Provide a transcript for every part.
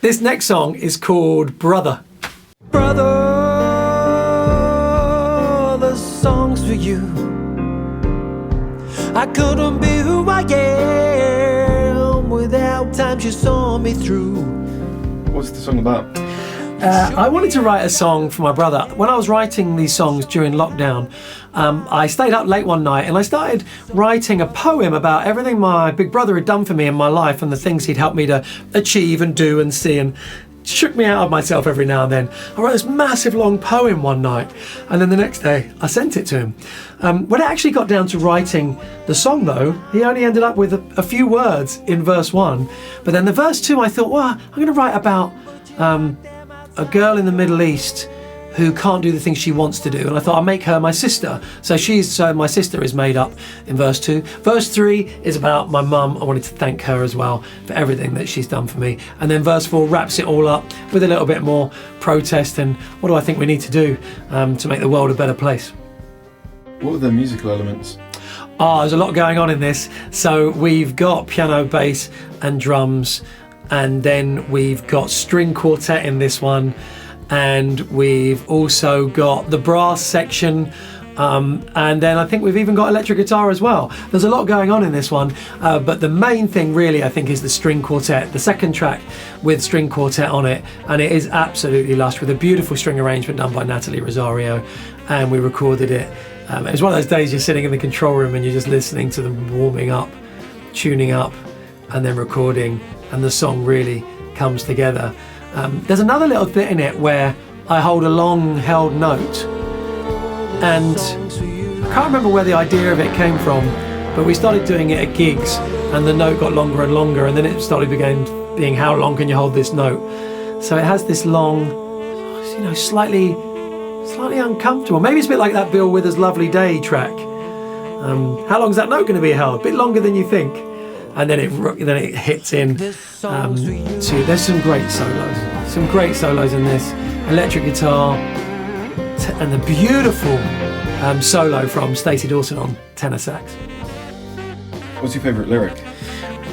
This next song is called Brother. Brother, the song's for you. I couldn't be who I am without times you saw me through. What's the song about? I wanted to write a song for my brother. When I was writing these songs during lockdown, I stayed up late one night and I started writing a poem about everything my big brother had done for me in my life and the things he'd helped me to achieve and do and see, and shook me out of myself every now and then. I wrote this massive long poem one night, and then the next day I sent it to him. When it actually got down to writing the song though, he only ended up with a few words in verse 1, but then the verse 2 I thought, well, I'm going to write about a girl in the Middle East who can't do the things she wants to do, and I thought I'll make her my sister. So my sister is made up in verse 2. Verse 3 is about my mum. I wanted to thank her as well for everything that she's done for me. And then verse 4 wraps it all up with a little bit more protest and what do I think we need to do to make the world a better place. What are the musical elements? There's a lot going on in this. So we've got piano, bass and drums, and then we've got string quartet in this one, and we've also got the brass section, and then I think we've even got electric guitar as well. There's a lot going on in this one, but the main thing really I think is the string quartet, the second track with string quartet on it, and it is absolutely lush with a beautiful string arrangement done by Natalie Rozario, and we recorded it. It was one of those days you're sitting in the control room and you're just listening to them warming up, tuning up, and then recording, and the song really comes together. There's another little bit in it where I hold a long held note, and I can't remember where the idea of it came from, but we started doing it at gigs and the note got longer and longer, and then it started being how long can you hold this note? So it has this long, slightly uncomfortable. Maybe it's a bit like that Bill Withers' Lovely Day track. How long is that note going to be held? A bit longer than you think. And then it hits in there's some great solos in this, electric guitar and the beautiful solo from Stacey Dawson on tenor sax. What's your favourite lyric?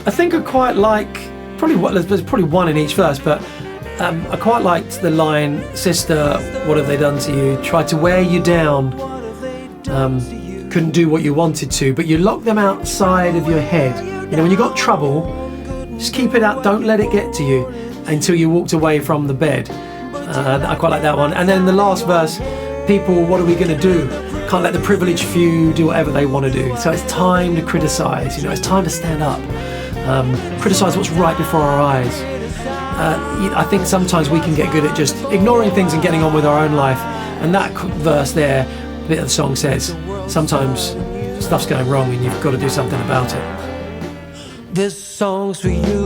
I think I quite like, there's probably one in each verse, but I quite liked the line, sister, what have they done to you? Tried to wear you down, couldn't do what you wanted to, but you locked them outside of your head. When you got trouble, just keep it out, don't let it get to you until you walked away from the bed. I quite like that one. And then the last verse, people, what are we going to do? Can't let the privileged few do whatever they want to do. So it's time to criticise, it's time to stand up, criticise what's right before our eyes. I think sometimes we can get good at just ignoring things and getting on with our own life. And that verse there, the bit of the song says, sometimes stuff's going wrong and you've got to do something about it. This song's for you.